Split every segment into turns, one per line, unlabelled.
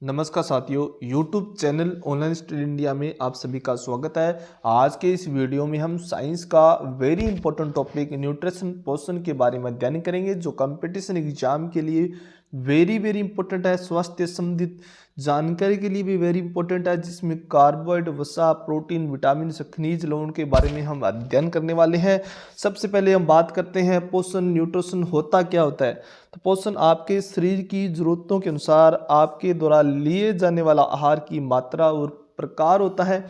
नमस्कार साथियों, YouTube channel online study India में आप सभी का स्वागत है। आज के इस वीडियो में हम साइंस का वेरी इंपॉर्टेंट टॉपिक न्यूट्रिशन पोषण के बारे में अध्ययन करेंगे, जो कंपटीशन एग्जाम के लिए वेरी इंपॉर्टेंट है। स्वास्थ्य संबंधित जानकारी के लिए भी वेरी इंपॉर्टेंट है, जिसमें कार्बोहाइड्रेट, वसा, प्रोटीन, विटामिन, खनिज, लवण के बारे में हम अध्ययन करने वाले हैं। सबसे पहले हम बात करते हैं पोषण। न्यूट्रिशन होता क्या होता है? तो पोषण आपके शरीर की जरूरतों के अनुसार आपके द्वारा लिए जाने वाला आहार की मात्रा और प्रकार होता है।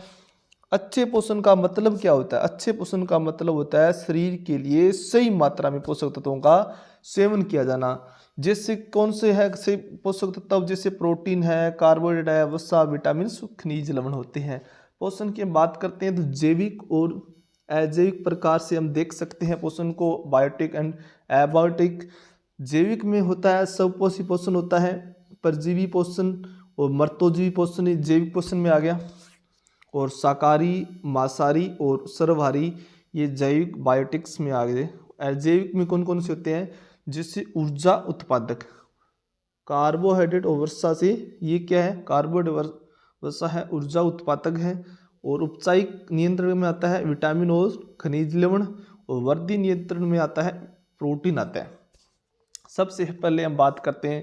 अच्छे पोषण का मतलब क्या होता है? अच्छे पोषण का मतलब होता है शरीर के लिए सही मात्रा में पोषक तत्वों का सेवन किया जाना। जैसे कौन से है से पोषक तत्व? जैसे प्रोटीन है, कार्बोहाइड्रेट है, वसा, विटामिन, खनिज, लवण होते हैं। पोषण की हम बात करते हैं तो जैविक और अजैविक प्रकार से हम देख सकते हैं पोषण को, बायोटिक एंड एबायोटिक। जैविक में होता है स्वपोषी पोषण होता है, परजीवी पोषण और मर्तोजीवी पोषण जैविक पोषण में आ गया। और शाकाहारी, मांसाहारी और सर्वहारी ये जैविक बायोटिक्स में आ गए। अजैविक में कौन कौन से होते हैं? जैसे ऊर्जा उत्पादक, कार्बोहाइड्रेट और वसा से, ये क्या है? कार्बोहाइड्रेट वसा है, ऊर्जा उत्पादक है। और उपचायिक नियंत्रण में आता है विटामिन और खनिज लवण, और वृद्धि नियंत्रण में आता है प्रोटीन आता है। सबसे पहले हम बात करते हैं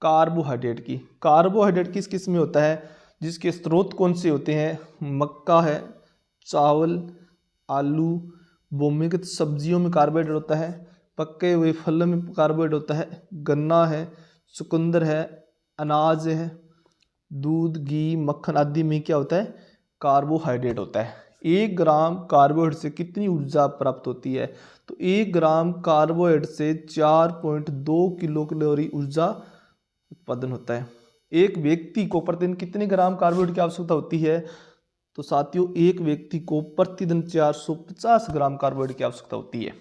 कार्बोहाइड्रेट की। कार्बोहाइड्रेट किस किस में होता है? जिसके स्रोत कौन से होते हैं? मक्का है, चावल, आलू, भूमिगत सब्जियों में कार्बोहाइड्रेट होता है, पके हुए फलों में कार्बोहाइड्रेट होता है, गन्ना है, चुकंदर है, अनाज है, दूध, घी, मक्खन आदि में क्या होता है? कार्बोहाइड्रेट होता है। 1 ग्राम कार्बोहाइड्रेट से कितनी ऊर्जा प्राप्त होती है? तो 1 ग्राम कार्बोहाइड्रेट से 4.2 किलो कैलोरी ऊर्जा उत्पादन होता है। एक व्यक्ति को प्रतिदिन कितने ग्राम कार्बोहाइड्रेट की आवश्यकता होती है? तो साथियों, एक व्यक्ति को प्रतिदिन 450 ग्राम कार्बोहाइड्रेट की आवश्यकता होती है।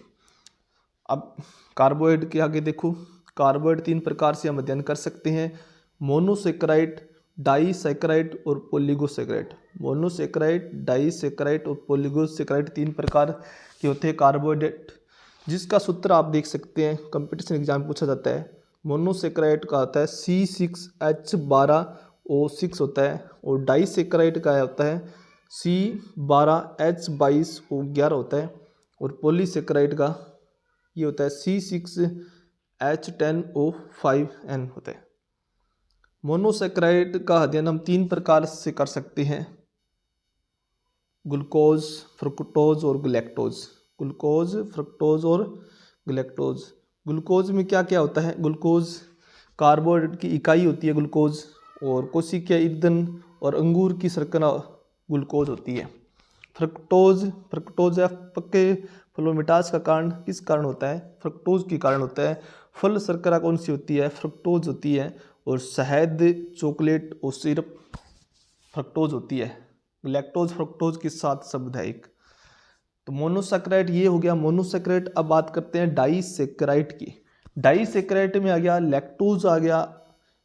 अब कार्बोहाइड्रेट के आगे देखो, कार्बोहाइड्रेट 3 प्रकार से हम अध्ययन कर सकते हैं: मोनोसेक्राइड, डाइसेक्राइड और पोलिगोसेक्राइड। मोनोसेक्राइड, डाइसेक्राइड और पोलिगोसेक्राइड 3 प्रकार के होते हैं कार्बोहाइड्रेट, जिसका सूत्र आप देख सकते हैं, कंपटीशन एग्जाम में पूछा जाता है। मोनोसेक्राइड का होता है C6H12O6 होता है, और डाइसेक्राइड का होता है C12H22O11 होता है, और पॉलीसेक्राइड का ये होता है C6H10O5N होता है। मोनोसेक्राइड का अध्ययन हम 3 प्रकार से कर सकते हैं: ग्लूकोज, फ्रुक्टोज और गलैक्टोज। ग्लूकोज, फ्रुक्टोज और गलैक्टोज। ग्लूकोज में क्या क्या होता है? ग्लूकोज कार्बोहाइड्रेट की इकाई होती है ग्लूकोज, और कोशिकीय ईंधन और अंगूर की शर्करा ग्लूकोज होती है। फ्रुक्टोज या पक्के फलों में मिठास का कारण किस कारण होता है? फ्रुक्टोज के कारण होता है। फल शर्करा कौन सी होती है? फ्रुक्टोज होती है। और शहद, चॉकलेट और सिरप फ्रक्टोज होती है। लैक्टोज फ्रक्टोज के साथ शब्द है एक। तो मोनोसेक्राइड ये हो गया मोनोसेक्राइड। अब बात करते हैं डाइसेक्राइड की। डाइसेक्राइड में आ गया लैक्टोज, आ गया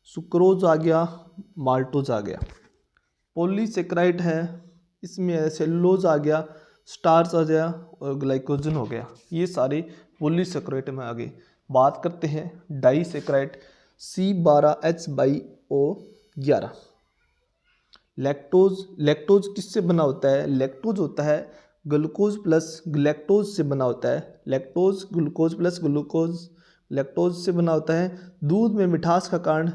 सुक्रोज, आ गया माल्टोज, आ गया। पॉलीसेक्राइड है, इसमें सेलुलोज आ गया, स्टार्च आ गया और ग्लाइकोजन हो गया। ये सारे पॉलीसेक्राइड में आ गए। बात करते हैं डाइसेक्राइड, C12H12O11। लैक्टोज किससे बना होता है? लैक्टोज होता है ग्लूकोज प्लस ग्लैक्टोज से बना होता है। Lactose glucose plus glucose lactose से बना होता है। दूध में मिठास का कारण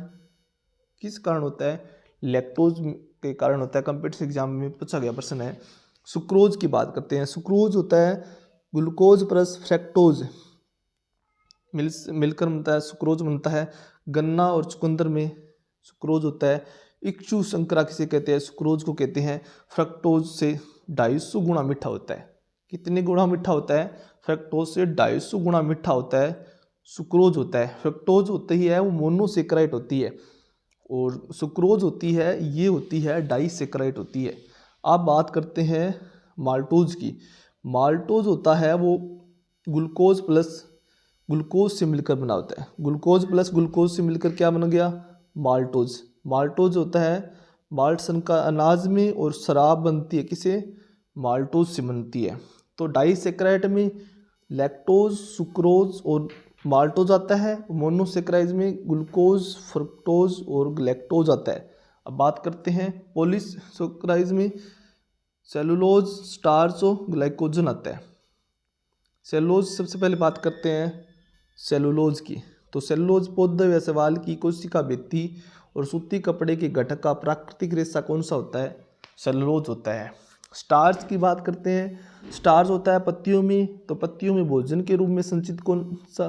किस कारण होता है? लैक्टोज के कारण होता है। कंपटीशन एग्जाम में पूछा गया प्रश्न है। सुक्रोज की बात करते हैं। सुक्रोज होता है ग्लूकोज प्लस फ्रैक्टोज मिलकर बनता है, सुक्रोज बनता है। गन्ना और चुकंदर में सुक्रोज होता है। इक्षु संकरा किसे कहते हैं? सुक्रोज को कहते हैं। फ्रक्टोज से 250 गुना मीठा होता है। कितने गुना मीठा होता है? फ्रक्टोज से 250 गुना मीठा होता है सुक्रोज होता है। फ्रक्टोज होती ही है वो मोनोसेक्राइड होती है, और सुक्रोज होती है ये होती है डाइसेक्राइड होती है। अब बात करते हैं माल्टोज की। माल्टोज होता है वो ग्लूकोज प्लस ग्लूकोज से मिलकर बना होता है। ग्लूकोज प्लस ग्लूकोज से मिलकर क्या बन गया? माल्टोज। माल्टोज होता है माल्ट सन का अनाज में, और शराब बनती है किसे? माल्टोज से बनती है। तो डाइसेक्राइड में लैक्टोज, सुक्रोज और माल्टोज आता है। मोनोसेक्राइड में ग्लूकोज, फ्रुक्टोज और गलैक्टोज आता है। अब बात करते हैं पॉलीसैकेराइड में सेलुलोज, स्टार्च और ग्लाइकोजन आता है। सेलुलोज सबसे पहले बात करते हैं सेलुलोज की। तो सेलुलोज पौधे व शैवाल की कोशिका भित्ति और सूती कपड़े के घटक का प्राकृतिक रेशा कौन सा होता है? सेलुलोज होता है। स्टार्च की बात करते हैं। स्टार्च होता है पत्तियों में, तो पत्तियों में भोजन के रूप में संचित कौन सा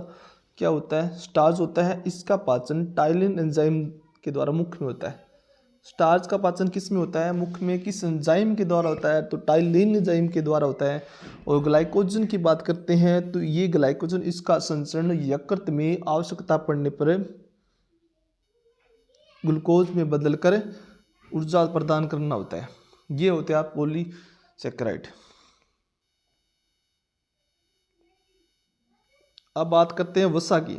क्या होता है? स्टार्च होता है। इसका पाचन टाइलिन एंजाइम के द्वारा मुख में होता है। स्टार्च का पाचन किस में होता है? मुख में किस एंजाइम के द्वारा होता है? तो टाइलिन एंजाइम के द्वारा होता है। और ग्लाइकोजन की बात करते हैं तो ये ग्लाइकोजन इसका संचरण यकृत में आवश्यकता पड़ने पर ग्लूकोज में बदलकर ऊर्जा प्रदान करना होता है। ये होते हैं पॉलीसैकेराइड। अब बात करते हैं वसा की।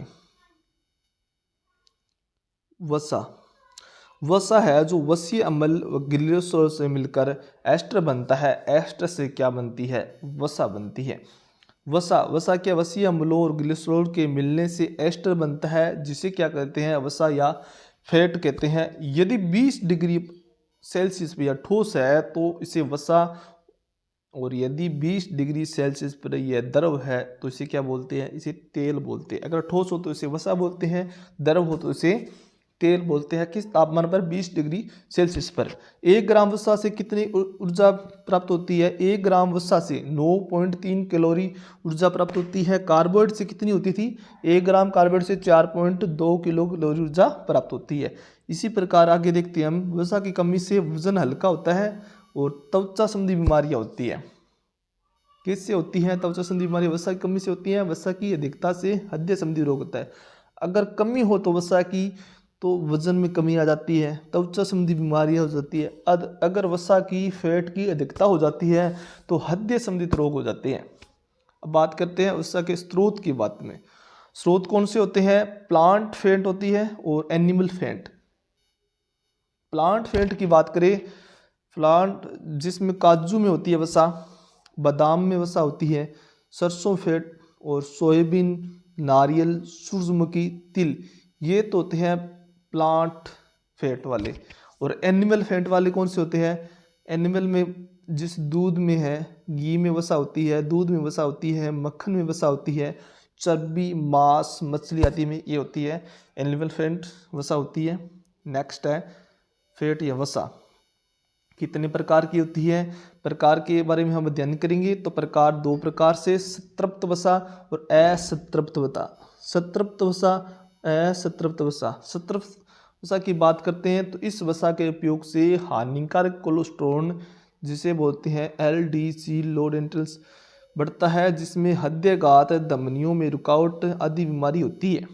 वसा है जो वसीय अम्ल व ग्लिसरॉल से मिलकर एस्टर बनता है। एस्टर से क्या बनती है? वसा बनती है। वसा के वसीय अम्लों और ग्लिसरॉल के मिलने से एस्टर बनता है, जिसे क्या कहते हैं? वसा या फैट कहते हैं। यदि 20 डिग्री सेल्सियस पर यह ठोस है तो इसे वसा, और यदि 20 डिग्री सेल्सियस पर यह द्रव है तो इसे क्या बोलते हैं? इसे तेल बोलते हैं। अगर ठोस हो तो इसे वसा बोलते हैं, द्रव हो तो इसे तेल बोलते हैं। किस तापमान पर? 20 डिग्री सेल्सियस पर। 1 ग्राम वसा से कितनी ऊर्जा प्राप्त होती है? 1 ग्राम वसा से 9.3 कैलोरी ऊर्जा प्राप्त होती है। कार्बोहाइड्रेट से कितनी होती थी? 1 ग्राम कार्बोहाइड्रेट से 4.2 किलो कैलोरी ऊर्जा प्राप्त होती है। इसी प्रकार आगे देखते हैं हम, वसा की कमी से वजन हल्का होता है और त्वचा संबंधी बीमारियां होती है। किससे होती हैं त्वचा संबंधी बीमारियां? वसा की कमी से होती हैं। वसा की अधिकता से हृदय संबंधी रोग होता है। अगर कमी हो तो वसा की, तो वजन में कमी आ जाती है, त्वचा संबंधी बीमारियां हो जाती है। अगर वसा की फैट की अधिकता हो जाती है तो हृदय संबंधित रोग हो जाते हैं। अब बात करते हैं वसा के स्रोत की बात में। स्रोत कौन से होते हैं? प्लांट फैट होती है और एनिमल फैट। प्लांट फैट की बात करें, प्लांट जिसमें काजू में होती है वसा, बादाम में वसा होती है, सरसों फैट और सोयाबीन, नारियल, सूरजमुखी, तिल, ये तो होते हैं प्लांट फैट वाले। और एनिमल फैट वाले कौन से होते हैं? एनिमल में जिस दूध में है, घी में वसा होती है, दूध में वसा होती है, मक्खन में वसा होती है, चर्बी, मांस, मछली आदि में ये होती है एनिमल फैट वसा होती है। नेक्स्ट है फैट या वसा कितने प्रकार की होती है? प्रकार के बारे में हम अध्ययन करेंगे। तो प्रकार 2 प्रकार से, संतृप्त वसा और असंतृप्त वसा। संतृप्त वसा, असंतृप्त वसा। संतृप्त वसा की बात करते हैं तो इस वसा के उपयोग से हानिकारक कोलेस्ट्रॉल, जिसे बोलते हैं LDC, लो डेंटल्स, बढ़ता है, जिसमें हृदयघात, धमनियों में रुकावट आदि बीमारी होती है।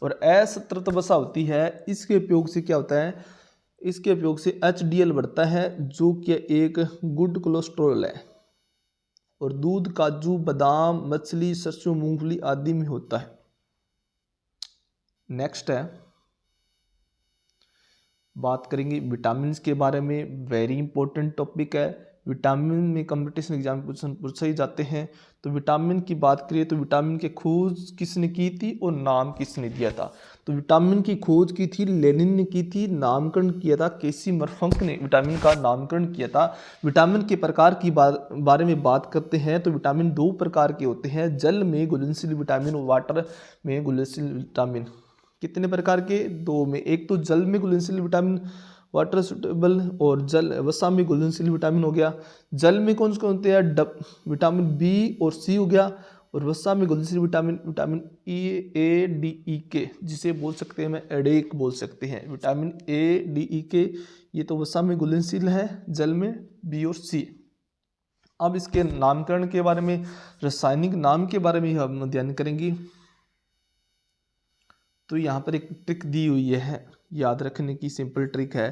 और असंतृप्त वसा होती है, इसके उपयोग से क्या होता है? इसके उपयोग से HDL बढ़ता है, जो कि एक गुड कोलेस्ट्रॉल है, और दूध, काजू, बादाम, मछली, सरसों, मूंगफली आदि में होता है। नेक्स्ट है, बात करेंगे विटामिन के बारे में। वेरी इंपॉर्टेंट टॉपिक है। विटामिन में कंपटीशन एग्जाम क्वेश्चन पूछे ही जाते हैं। तो विटामिन की बात करिए तो विटामिन की खोज किसने की थी और नाम किसने दिया था? तो विटामिन की खोज की थी लेनिन ने की थी, नामकरण किया था केसी मरफंक ने विटामिन का नामकरण किया था। विटामिन के प्रकार की बारे में बात करते हैं तो विटामिन 2 प्रकार के होते हैं। जल में घुलनशील विटामिन, वाटर में घुलनशील विटामिन। कितने प्रकार के? 2 में। एक तो जल में घुलनशील विटामिन, वाटर सुटेबल, और जल वसा में घुलनशील विटामिन हो गया। जल में कौन से होते हैं? विटामिन B और C हो गया। और वसा में घुलनशील vitamin A, D, E, K, जिसे बोल सकते हैं मैं एडेक बोल सकते हैं। Vitamin A, D, E, K ये तो वसा में घुलनशील है, जल में B और C। अब इसके नामकरण के बारे में, रासायनिक नाम के बारे में हम अध्ययन करेंगे। तो यहाँ पर एक ट्रिक दी हुई है, याद रखने की सिंपल ट्रिक है।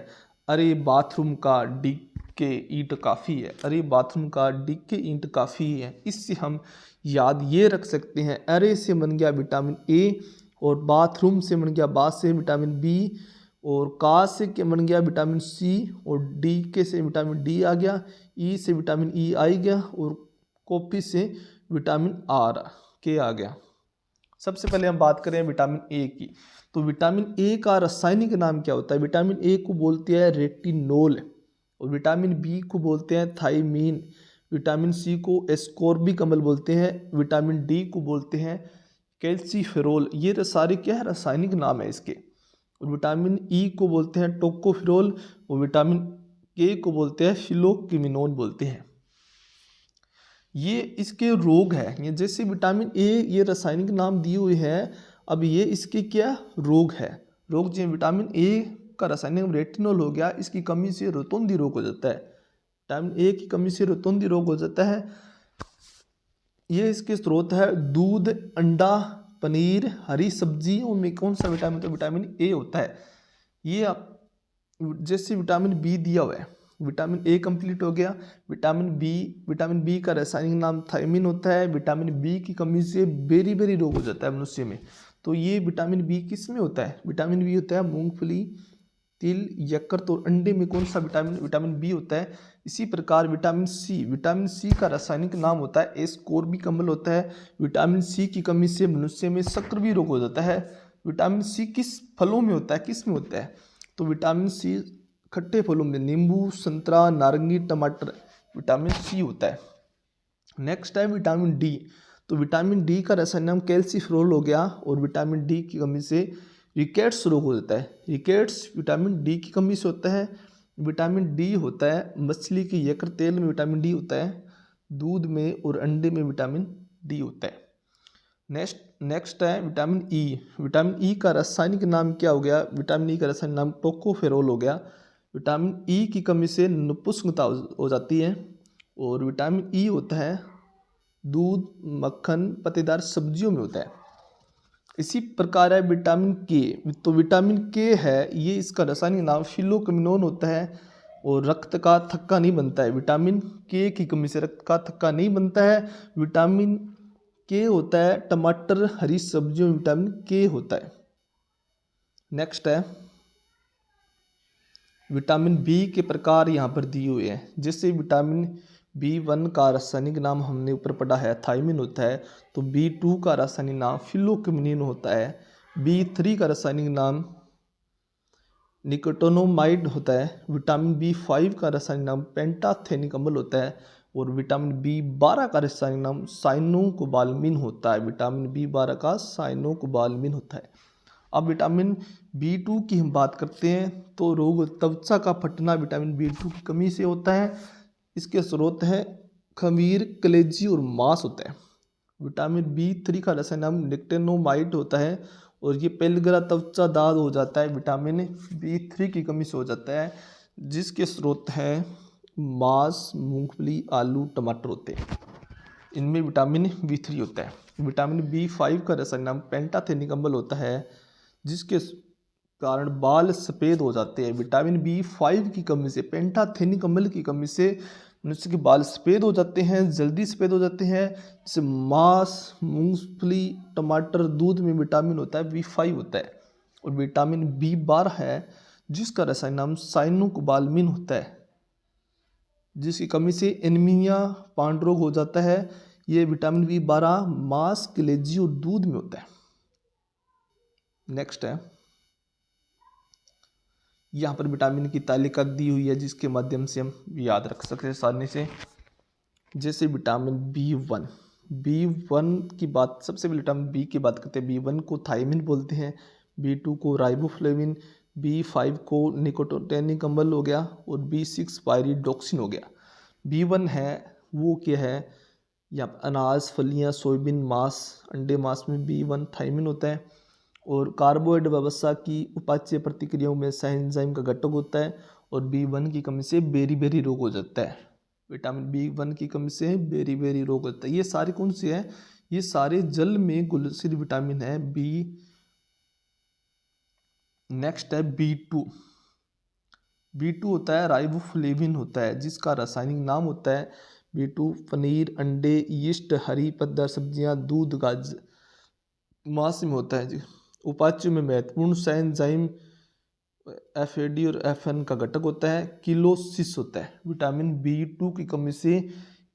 अरे बाथरूम का डीके ईंट काफ़ी है। अरे बाथरूम का डीके ईंट काफ़ी है। इससे हम याद ये रख सकते हैं, अरे से बन गया विटामिन A, और बाथरूम से बन गया बा से विटामिन B, और का से बन गया विटामिन C, और डी के से विटामिन D आ गया, ई से विटामिन E आ गया, और कॉफ़ी से विटामिन R के आ गया। सबसे पहले हम बात करें विटामिन ए की। तो विटामिन ए का रासायनिक नाम क्या होता है? विटामिन ए को बोलते हैं रेटिनोल, और विटामिन बी को बोलते हैं थायमीन, विटामिन सी को एस्कॉर्बिक अम्ल बोलते हैं, विटामिन डी को बोलते हैं कैल्सीफेरोल। ये सारे क्या है? रासायनिक नाम है इसके। और विटामिन ई को बोलते हैं टोकोफेरोल, और विटामिन के को बोलते हैं फिलोक्विनोन बोलते हैं। ये इसके रोग है। ये जैसे विटामिन ए ये रासायनिक नाम दिए हुए हैं, अब ये इसके क्या रोग है? रोग जो विटामिन ए का रासायनिक नाम रेटिनोल हो गया, इसकी कमी से रोतोंदी रोग हो जाता है। विटामिन ए की कमी से रोतोंदी रोग हो जाता है। ये इसके स्रोत है दूध, अंडा, पनीर, हरी सब्जियों में कौन सा विटामिन? तो विटामिन ए होता है। ये आप जैसे विटामिन बी दिया हुआ है, विटामिन ए कंप्लीट हो गया। विटामिन बी का रासायनिक नाम थायमीन होता है। विटामिन बी की कमी से बेरी रोग हो जाता है मनुष्य में। तो ये विटामिन बी किस में होता है? विटामिन बी होता है मूंगफली, तिल, यकृत और अंडे में कौन सा विटामिन बी होता है। इसी प्रकार विटामिन सी का रासायनिक नाम होता है एस्कॉर्बिक अम्ल होता है। विटामिन सी की कमी से मनुष्य में सक्रिय रोग हो जाता है। विटामिन सी किस फलों में होता है, किस में होता है? तो विटामिन सी खट्टे फलों में नींबू, संतरा, नारंगी, टमाटर, विटामिन सी होता है। नेक्स्ट है विटामिन डी। तो विटामिन डी का रासायनिक नाम कैल्सीफेरोल हो गया, और विटामिन डी की कमी से रिकेट्स रोग हो जाता है। रिकेट्स विटामिन डी की कमी से होता है। विटामिन डी होता है मछली के यकृत तेल में विटामिन डी होता है, दूध में और अंडे में विटामिन डी होता है। नेक्स्ट है विटामिन ई। विटामिन ई का रासायनिक नाम क्या हो गया? विटामिन ई का रासायनिक नाम टोकोफेरोल हो गया। विटामिन ई की कमी से नपुंसकता हो जाती है। और विटामिन ई होता है दूध, मक्खन, पत्तेदार सब्जियों में होता है। इसी प्रकार है विटामिन के। तो विटामिन के है, ये इसका रासायनिक नाम फिलोक्विनोन होता है, और रक्त का थक्का नहीं बनता है। विटामिन के की कमी से रक्त का थक्का नहीं बनता है। विटामिन के होता है टमाटर, हरी सब्जियों में विटामिन के होता है। नेक्स्ट है विटामिन बी के प्रकार यहाँ पर दिए हुए हैं। जैसे विटामिन B1 का रासायनिक नाम हमने ऊपर पढ़ा है थायमीन होता है। तो B2 का रासायनिक नाम फिलोक्विनिन होता है। B3 का रासायनिक नाम निकोटिनामाइड होता है। विटामिन B5 का रासायनिक नाम पेंटाथेनिक अम्ल होता है। और विटामिन B12 का रासायनिक नाम साइनोकोबालामिन होता है। विटामिन B12 का साइनोकोबालामिन होता है। अब विटामिन B2 की हम बात करते हैं, तो रोग त्वचा का फटना विटामिन B2 की कमी से होता है। इसके स्रोत हैं खमीर, कलेजी और मांस होता है। विटामिन B3 का रासायनिक नाम निकोटिनामाइड होता है, और ये पेलग्रा त्वचा दाद हो जाता है विटामिन B3 की कमी से हो जाता है, जिसके स्रोत हैं मांस, मूंगफली, आलू, टमाटर होते हैं। इनमें विटामिन B3 होता है। विटामिन B5 का रासायनिक नाम पेंटाथेनिक अम्ल होता है, जिसके कारण बाल सफ़ेद हो जाते हैं। विटामिन B5 की कमी से, पेंटाथेनिक अम्ल की कमी से मनुष्य के बाल सफ़ेद हो जाते हैं, जल्दी सफ़ेद हो जाते हैं। जैसे मांस, मूंगफली, टमाटर, दूध में विटामिन होता है B5 होता है। और विटामिन B12 है, जिसका रासायनिक नाम साइनोकोबालामिन होता है, जिसकी कमी से एनीमिया, पांडुरोग हो जाता है। ये विटामिन B12 मांस, कलेजी और दूध में होता है। नेक्स्ट है यहाँ पर विटामिन की तालिका दी हुई है, जिसके माध्यम से हम याद रख सकते हैं आसानी से। जैसे विटामिन B1 की बात, सबसे पहले विटामिन बी की बात करते हैं। B1 को थायमीन बोलते हैं, B2 को राइबोफ्लेविन, B5 को निकोटिनिक अम्ल हो गया, और B6 पायरिडॉक्सिन हो गया। B1 है वो क्या है? या अनाज, फलियां, सोयाबीन, मांस, अंडे, मांस में B1 थायमीन होता है। और कार्बोहाइड्रेट व्यवस्था की उपाच्य प्रतिक्रियाओं में एंजाइम का घटक होता है। और B1 की कमी से बेरी रोग हो जाता है। विटामिन B1 की कमी से बेरी रोग होता है। ये सारे कौन से हैं? ये सारे जल में घुलनशील विटामिन है। नेक्स्ट है B2 होता है राइबोफ्लेविन होता है, जिसका रासायनिक नाम होता है B2 पनीर, अंडे, यीस्ट, हरी पत्तेदार सब्जियां, दूध, गाजर, मांस में होता है जी। उपाच्यों में महत्वपूर्ण एंजाइम FAD और FN का घटक होता है। किलोसिस होता है। विटामिन B2 की कमी से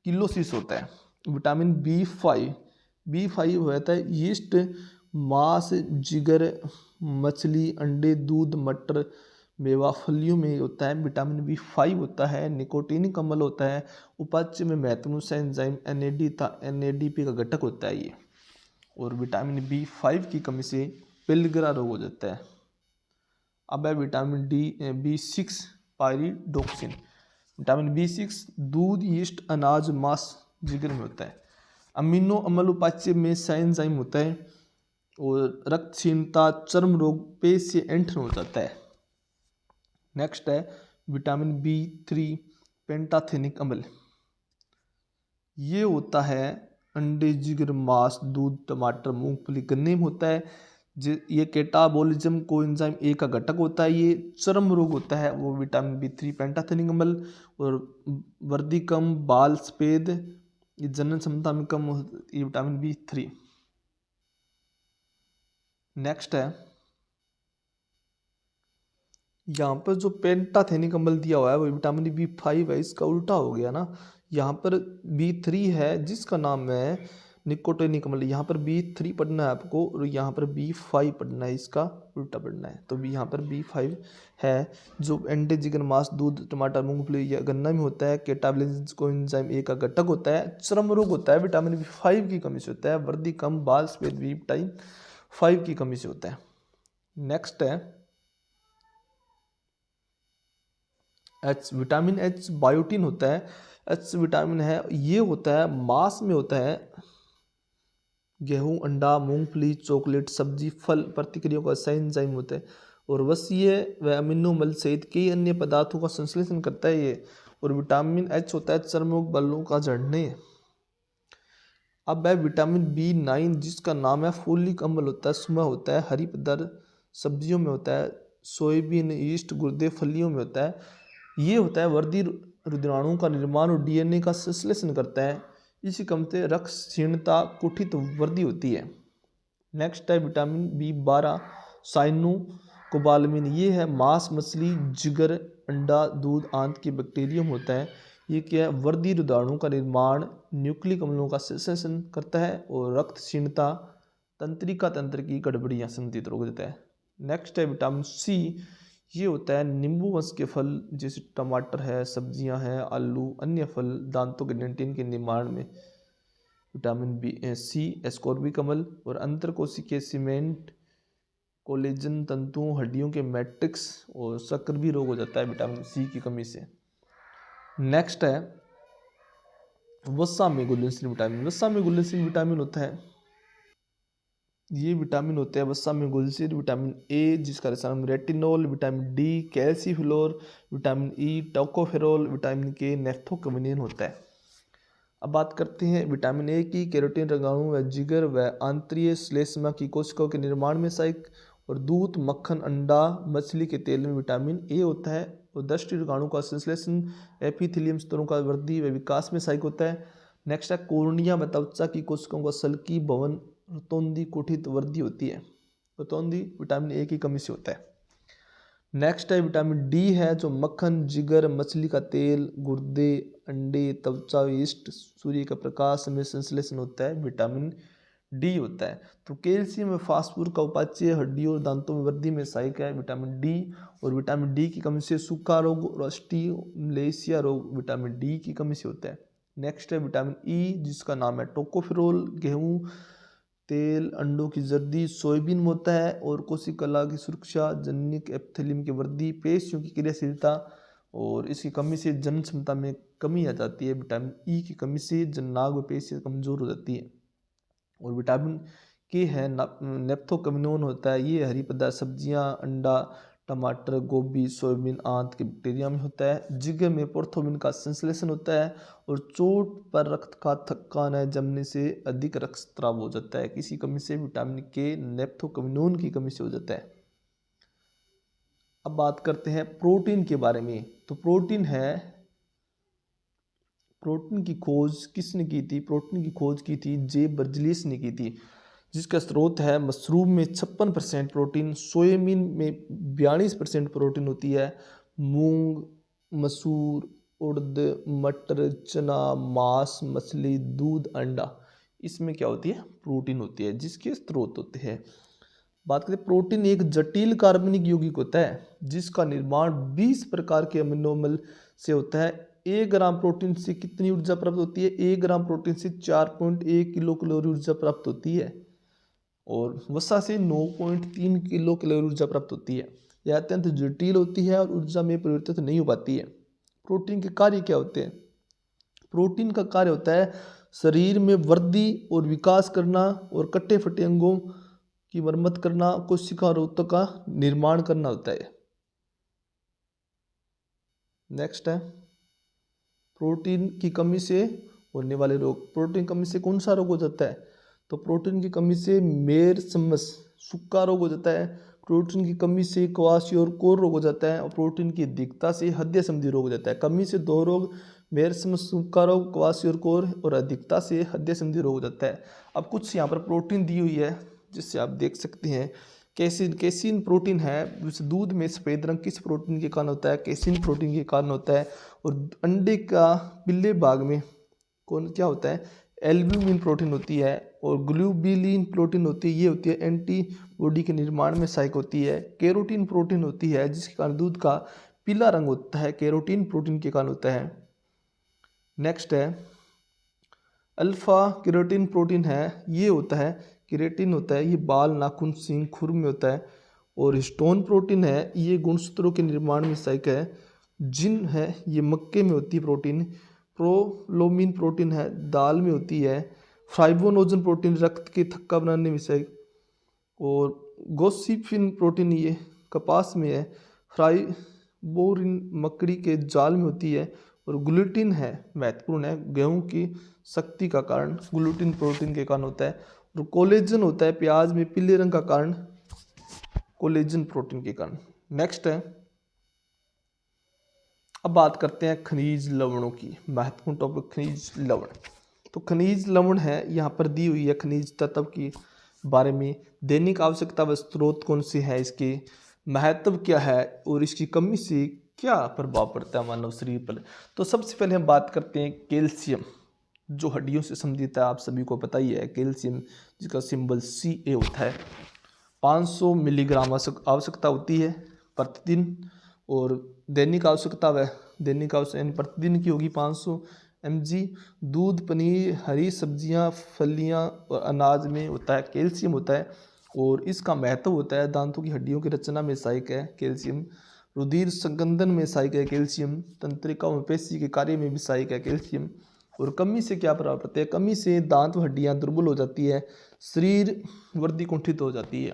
किलोसिस होता है। विटामिन B5 होता है यीस्ट मांस, जिगर, मछली, अंडे, दूध, मटर, मेवा, फलियों में होता है। विटामिन बी 5 होता है, निकोटीनिक अम्ल होता है, उपाच्य में महत्वपूर्ण एंजाइम एनएडी था, एनएडीपी का घटक होता है ये। और विटामिन बी 5 की कमी से पिलगरा रोग हो जाता है। अब है vitamin B 6 pyridoxine. Vitamin B 6 दूध, यीस्ट, अनाज, मांस, जिगर में होता है। अमीनो अम्ल उपाच्य में एंजाइम होता है। और रक्तहीनता, चर्म रोग, पेट से ऐंठन हो जाता है। नेक्स्ट है विटामिन बी 3 पेंटाथेनिक अम्ल। ये होता है अंडे, जिगर, मांस, दूध, टमाटर, मूंगफली, गन्ने में होता है। ये कैटाबोलिज्म कोएंजाइम ए का घटक होता है। ये चर्म रोग होता है वो विटामिन बी 3 पेंटाथेनिक अम्ल। और वर्दी कम, बाल सफेद, ये जनन क्षमता में कम, ये विटामिन बी 3। नेक्स्ट है यहाँ पर जो पेंटाथेनिक अम्ल दिया हुआ है वो विटामिन बी 5 है, इसका उल्टा हो गया ना। यहाँ पर बी 3 है जिसका नाम है निकोटीनिक अम्ल। यहाँ पर बी 3 पढ़ना है आपको और यहाँ पर बी 5 पढ़ना है, इसका उल्टा पढ़ना है। तो यहाँ पर बी 5 है जो अंडे, जिगर, मांस, दूध, टमाटर, मूंगफली या गन्ना में होता है। कैटाबोलिज्म कोएंजाइम ए का घटक होता है। चर्म रोग होता है विटामिन बी 5 की कमी से होता है। वर्दी कम, बाल सफेद बी 5 की कमी से होता है। नेक्स्ट है विटामिन एच बायोटिन होता है। एच विटामिन है, ये होता है मांस में होता है। गेहूं, अंडा, मूंगफली, चॉकलेट, सब्जी, फल प्रतिक्रियाओं का एंजाइम होता है। और वसीय व अमीनो अम्ल सहित कई अन्य पदार्थों का संश्लेषण करता है ये। और विटामिन एच होता है चर्मरोग बालों का झड़ने। अब है विटामिन बी 9 जिसका नाम है फोलिक अम्ल होता है, इसमें होता है हरी पदार्थ सब्जियों में होता है। सोयाबीन, यीस्ट, गुर्दे, फलियों में होता है। ये होता है वर्दी रुधिराणुओं का निर्माण और डीएनए का संश्लेषण करता है। इसी कम से रक्त क्षीणता, कुठित वर्दी होती है। नेक्स्ट है विटामिन बी 12 साइनो कोबालमिन। ये है मांस, मछली, जिगर, अंडा, दूध, आंत के बैक्टीरियम होता है। ये क्या है वर्दी रुधिराणुओं का निर्माण, न्यूक्लिक अम्लों का संश्लेषण करता है और रक्त क्षीणता, तंत्रिका तंत्र की गड़बड़ियाँ संतुलित रोक देता है। नेक्स्ट है विटामिन सी। ये होता है नींबू वंश के फल जैसे टमाटर है, सब्जियां हैं, आलू, अन्य फल, दांतों के डेंटिन के निर्माण में विटामिन बी 6 एस्कॉर्बिक अम्ल। और अंतरकोशिकीय सीमेंट, कोलेजन तंतुओं, हड्डियों के मैट्रिक्स और सक्रिय रोग हो जाता है विटामिन सी की कमी से। नेक्स्ट है वसा में घुलनशील विटामिन। वसा में घुलनशील विटामिन होता है, ये विटामिन होते हैं वसा में घुलनशील। विटामिन ए जिसका नाम retinol, vitamin D calciferol, vitamin E tocopherol, vitamin K naphthoquinone होता है। अब बात करते हैं विटामिन ए की। कैरोटीन रोगाणु व जिगर व आंतरीय श्लेष्मा की कोशिकाओं के निर्माण में सहायक। और दूध, मक्खन, अंडा, मछली के तेल में विटामिन ए होता है। और दृष्टि रोगाणु का संश्लेषण, एपिथेलियम स्तरों का वृद्धि व विकास में सहायक होता है। नेक्स्ट है कोर्निया व त्वचा की कोशिकाओं का सल्की भवन, रतौंधी, कुठित वृद्धि होती है। रतौंधी विटामिन ए की कमी से होता है। नेक्स्ट है विटामिन डी है जो मक्खन, जिगर, मछली का तेल, गुर्दे, अंडे, त्वचा, यीस्ट, सूर्य का प्रकाश में संश्लेषण होता है, विटामिन डी होता है। तो कैल्शियम व फास्फोरस का उपाच्य हड्डियों और दांतों में वृद्धि में सहायक है विटामिन डी। और विटामिन डी की कमी से सूखा रोग और ऑस्टियोमलेशिया रोग विटामिन डी की कमी से होता है। नेक्स्ट है विटामिन ई जिसका नाम है टोकोफेरोल। गेहूं, तेल, अंडों की जर्दी, सोयाबीन में होता है। और कोशिका की सुरक्षा, जननिक एपिथेलियम की वृद्धि, पेशियों की क्रियाशीलता और इसकी कमी से जनन क्षमता में कमी आ जाती है। विटामिन ई की कमी से जननांग व पेशियां कमजोर हो जाती है। और विटामिन के है नेप्थोकमिनोन होता है, ये हरी पदार्थ सब्जियां, अंडा, टमाटर, गोभी, सोयाबीन, आंत के बैक्टीरिया में होता है। जिगर में पोर्थोमिन का संश्लेषण होता है। और चोट पर रक्त का थक्कान है जमने से अधिक रक्तस्राव हो जाता है, किसी कमी से विटामिन के नेप्थोकमिनोन की कमी से हो जाता है। अब बात करते हैं प्रोटीन के बारे में। तो प्रोटीन की खोज किसने की थी? प्रोटीन की खोज की थी जे बर्जलियस ने की थी, जिसका स्रोत है मशरूम में 56% प्रोटीन, सोयाबीन में 42% प्रोटीन होती है, मूंग, मसूर, उड़द, मटर, चना, मांस, मछली, दूध, अंडा, इसमें क्या होती है, प्रोटीन होती है, जिसके स्रोत होते हैं। बात करें, प्रोटीन एक जटिल कार्बनिक यौगिक होता है जिसका निर्माण 20 प्रकार के अमीनो अम्ल से होता है। 1 ग्राम प्रोटीन से कितनी ऊर्जा प्राप्त होती है? 1 ग्राम प्रोटीन से 4.1 किलो कैलोरी ऊर्जा प्राप्त होती है और वसा से 9.3 किलो कैलोरी ऊर्जा प्राप्त होती है। यह अत्यंत जटिल होती है और ऊर्जा में परिवर्तित नहीं हो पाती है। प्रोटीन के कार्य क्या होते हैं? प्रोटीन का कार्य होता है शरीर में वृद्धि और विकास करना और कटे फटे अंगों की मरम्मत करना, कोशिका और ऊतक का निर्माण करना होता है। नेक्स्ट है प्रोटीन की कमी से होने वाले रोग। प्रोटीन कमी से कौन सा रोग हो जाता है? तो प्रोटीन की कमी से मेरस्मस सूखा रोग हो जाता है। प्रोटीन की कमी से क्वाशियोरकोर रोग हो जाता है और प्रोटीन की अधिकता से हृदय संबंधी रोग हो जाता है। कमी से 2 रोग, मेरस्मस सूखा रोग, क्वाशियोरकोर, और अधिकता से हृदय संबंधी रोग हो जाता है। अब कुछ यहाँ पर प्रोटीन दी हुई है जिससे आप देख सकते हैं। कैसीन, कैसीन प्रोटीन है, उस दूध में सफ़ेद रंग किस प्रोटीन के कारण होता है? कैसीन प्रोटीन के कारण होता है। और अंडे का पिल्ले भाग में कौन क्या होता है? एल्ब्यूमिन प्रोटीन होती है और ग्लोब्यूलिन प्रोटीन होती है, ये होती है एंटीबॉडी के निर्माण में सहायक होती है। कैरोटीन प्रोटीन होती है जिसके कारण दूध का पीला रंग होता है, कैरोटीन प्रोटीन के कारण होता है। नेक्स्ट है अल्फा केराटिन प्रोटीन है, ये होता है केराटिन होता है, ये बाल, नाखून, सींग, खुर में होता है। और हिस्टोन प्रोटीन है, ये गुणसूत्रों के निर्माण में सहायक है। जिन है, ये मक्के में होती है प्रोटीन। प्रोलोमिन प्रोटीन है, दाल में होती है। फाइब्रोनोजन प्रोटीन रक्त के थक्का बनाने में सहायक। और गोसिफिन प्रोटीन ये कपास में है। फ्राइबोरिन मकड़ी के जाल में होती है। और ग्लूटिन है, महत्वपूर्ण है, गेहूं की शक्ति का कारण ग्लूटिन प्रोटीन के कारण होता है। और कोलेजन होता है प्याज में पीले रंग का कारण कोलेजन प्रोटीन के कारण। नेक्स्ट है, अब बात करते हैं खनिज लवणों की। महत्वपूर्ण टॉपिक खनिज लवण। तो खनिज लवण है, यहाँ पर दी हुई है खनिज तत्व की बारे में। दैनिक आवश्यकता व स्रोत कौन से है, इसके महत्व क्या है और इसकी कमी से क्या प्रभाव पड़ता है मानव शरीर पर। तो सबसे पहले हम बात करते हैं कैल्शियम, जो हड्डियों से संबंधित है। आप सभी को पता ही है कैल्शियम, जिसका सिंबल Ca होता है। 500 मिलीग्राम आवश्यकता होती है प्रतिदिन। और दैनिक आवश्यकता वह दैनिक आवश्यकता प्रतिदिन की होगी 500 mg। दूध, पनीर, हरी सब्जियां, फलियां और अनाज में होता है कैल्शियम होता है। और इसका महत्व होता है दांतों की हड्डियों की रचना में सहायक है कैल्शियम। रुधिर संगंधन में सहायक है कैल्शियम। तंत्रिका और पेशी के कार्य में भी सहायक है कैल्शियम। और कमी से क्या प्रभाव पड़ता है? कमी से दांत व हड्डियां दुर्बल हो जाती है, शरीर वृद्धि कुंठित हो जाती है।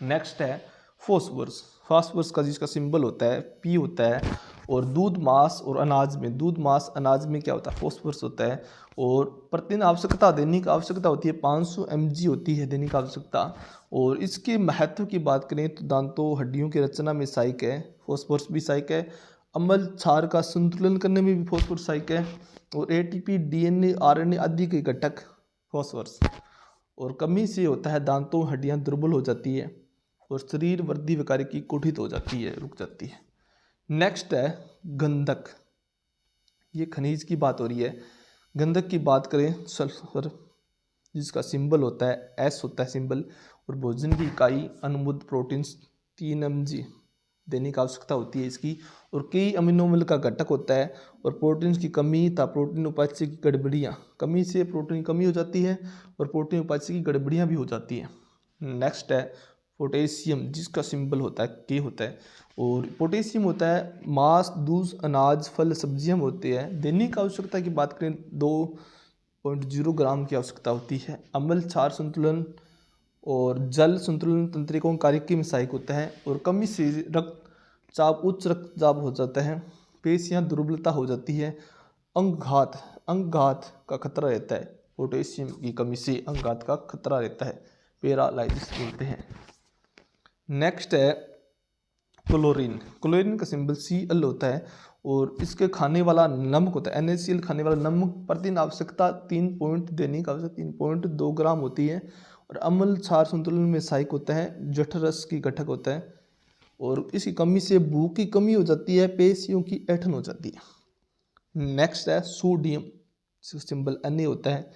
नेक्स्ट है फॉस्फोरस। फॉस्फोरस का जिसका सिंबल होता है P होता है। और दूध, मांस और अनाज में, दूध, मांस, अनाज में क्या होता है? फॉस्फोरस होता है। और प्रतिदिन आवश्यकता, दैनिक आवश्यकता होती है 500 mg होती है दैनिक आवश्यकता। और इसके महत्व की बात करें तो दांतों हड्डियों की रचना में सहायक है, फॉस्फोरस भी सहायक है। अम्ल क्षार का संतुलन करने में भी फॉस्फोरस सहायक है। और ATP, DNA, RNA आदि के घटक फॉस्फोरस। और कमी से होता है दांतों हड्डियां दुर्बल हो जाती है और शरीर वृद्धि कार्य की कुंठित हो जाती है, रुक जाती है। नेक्स्ट है गंधक। ये खनिज की बात हो रही है। गंधक की बात करें, सल्फर जिसका सिंबल होता है S होता है सिंबल। और भोजन की इकाई अनुमोद प्रोटीन्स 3 mg दैनिक आवश्यकता होती है इसकी। और कई अमीनो अम्ल का घटक होता है। और प्रोटीन की कमी तथा प्रोटीन उपापचय की गड़बड़ियाँ, कमी से प्रोटीन कमी हो जाती है और प्रोटीन उपापचय की गड़बड़ियाँ भी हो जाती हैं। नेक्स्ट है पोटेशियम, जिसका सिंबल होता है K होता है। और पोटेशियम होता है मांस, दूध, अनाज, फल, सब्जियां होते हैं। दैनिक आवश्यकता की बात करें 2.0 ग्राम की आवश्यकता होती है। अम्ल क्षार संतुलन और जल संतुलन तंत्रिकाओं कार्य में सहायक होता है। और कमी से रक्तचाप, उच्च रक्तचाप हो जाता है, पेशियां दुर्बलता हो जाती है, अंगघात का खतरा रहता है। पोटेशियम की कमी से अंगघात का खतरा रहता है, पैरालाइसिस बोलते हैं। नेक्स्ट है क्लोरीन। क्लोरीन का सिंबल Cl होता है। और इसके खाने वाला नमक होता है NaCl, खाने वाला नमक प्रतिदिन आवश्यकता 3.2 ग्राम होती है। और अम्ल क्षार संतुलन में सहायक होता है, जठरस की घटक होता है। और इसकी कमी से भूख की कमी हो जाती है, पेशियों की ऐंठन हो जाती है। नेक्स्ट है सोडियम, सिंबल Na होता है।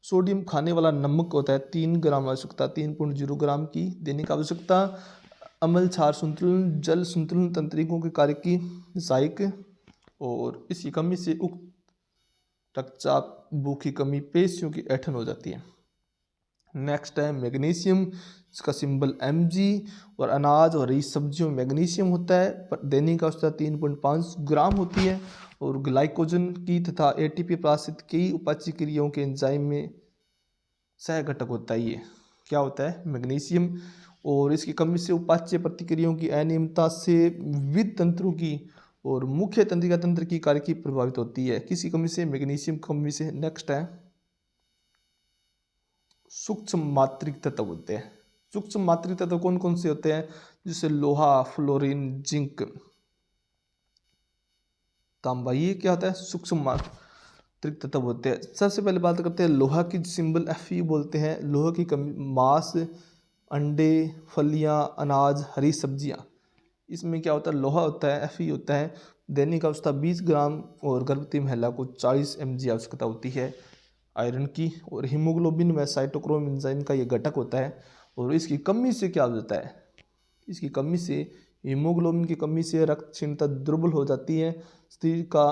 सोडियम खाने वाला नमक होता है 3 ग्राम आवश्यकता, 3.0 ग्राम की दैनिक आवश्यकता। अम्ल क्षार संतुलन जल संतुलन तंत्रिकों के कार्य की सहायक, और इसकी कमी से उक्त रक्तचाप, भूख की कमी, पेशियों की ऐंठन हो जाती है। नेक्स्ट है मैग्नीशियम, इसका सिंबल Mg, और अनाज और हरी सब्जियों में मैग्नीशियम होता है, पर दैनिक आवश्यकता 3.5 ग्राम होती है। और ग्लाइकोजन की तथा एटीपी प्राशित कई उपाच्य क्रियाओं के एंजाइम में सह घटक होता है। ये क्या होता है? मैग्नीशियम। और इसकी कमी से उपाच्य प्रतिक्रियाओं की अनियमितता से विविध तंत्रों की और मुख्य तंत्रिका तंत्र की कार्य की प्रभावित होती है। किसी कमी से? मैग्नीशियम कमी से। नेक्स्ट है सूक्ष्म मात्रिक तत्व होते हैं। सूक्ष्म मात्रिक तत्व कौन कौन से होते हैं? जैसे लोहा, फ्लोरीन, जिंक, तांबा। ये क्या होता है? सूक्ष्म मात्रिक तत्व होते हैं। सबसे पहले बात करते हैं लोहा की, सिंबल Fe बोलते हैं। लोहा की कमी मांस, अंडे, फलियां, अनाज, हरी सब्जियां, इसमें क्या होता है? लोहा होता है, Fe होता है। दैनिक आवश्यकता 20 ग्राम, और गर्भवती महिला को 40 mg आवश्यकता होती है आयरन की। और हीमोग्लोबिन व साइटोक्रोम एंजाइम का ये घटक होता है। और इसकी कमी से क्या हो जाता है? इसकी कमी से, हीमोग्लोबिन की कमी से रक्त क्षीणता दुर्बल हो जाती है, शरीर का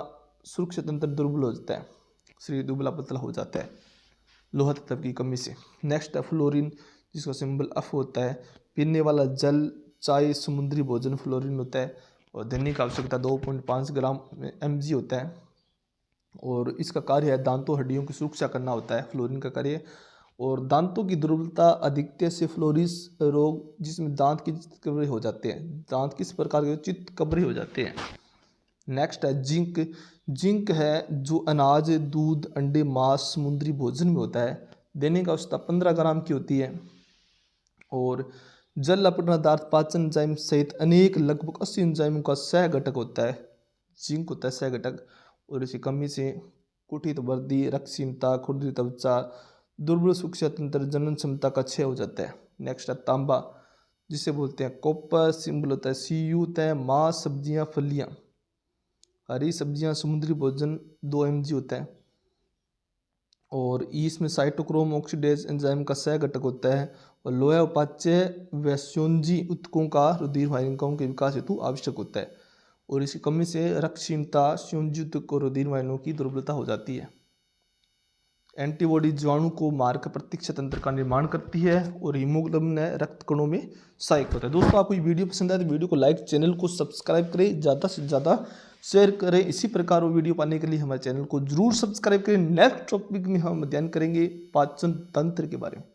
सुरक्षा तंत्र दुर्बल हो जाता है, शरीर दुबला पतला हो जाता है लोहा तत्व की कमी से। नेक्स्ट है फ्लोरीन, जिसका सिंबल F होता है। पीने वाला जल, चाय, समुद्री भोजन फ्लोरीन होता है। और दैनिक आवश्यकता 2.5 ग्राम mg होता है। और इसका कार्य है दांतों हड्डियों की सुरक्षा करना होता है, फ्लोरीन का कार्य। और दांतों की दुर्बलता अधिकता से फ्लोरिस रोग, जिसमें दांत की चितकबरे हो जाते हैं। दांत किस प्रकार के? चितकबरे हो जाते हैं। नेक्स्ट है जिंक। जिंक है जो अनाज, दूध, अंडे, मांस, समुद्री भोजन में होता है। दैनिक आवश्यकता 15 ग्राम की होती है। और जल अपना पदार्थ, पाचन एंजाइम सहित अनेक लगभग 80 एंजाइमों का सह घटक होता है। जिंक होता है सह घटक। और इसकी कमी से कुटित वृद्धि, रक्तहीनता, खुरदरी त्वचा, दुर्बल सुरक्षा तंत्र, जनन क्षमता का क्षय हो जाता है। नेक्स्ट है तांबा, जिसे बोलते हैं कॉपर, सिंबल होता है Cu होता है। मांस, सब्जियां, फलियां, हरी सब्जियां, समुद्री भोजन 2 mg होता है। और इसमें साइटोक्रोम ऑक्सीडेज एंजाइम का सह घटक होता है। और लोहा उपाच्य व संयोजी ऊतकों का रुधिर वाहिनिकाओं के विकास हेतु आवश्यक होता है। और इसकी कमी से रक्तहीनता, संयोजी ऊतक और रुधिर वाहिनियों की दुर्बलता हो जाती है। एंटीबॉडी जीवाणु को मारकर प्रतिरक्षा तंत्र का निर्माण करती है। और हीमोग्लोबिन रक्त कणों में सहायक होता है। दोस्तों, आपको ये वीडियो पसंद आए तो वीडियो को लाइक, चैनल को सब्सक्राइब करें, ज़्यादा से ज़्यादा शेयर करें। इसी प्रकार वो वीडियो पाने के लिए हमारे चैनल को जरूर सब्सक्राइब करें। नेक्स्ट टॉपिक में हम अध्ययन करेंगे पाचन तंत्र के बारे में।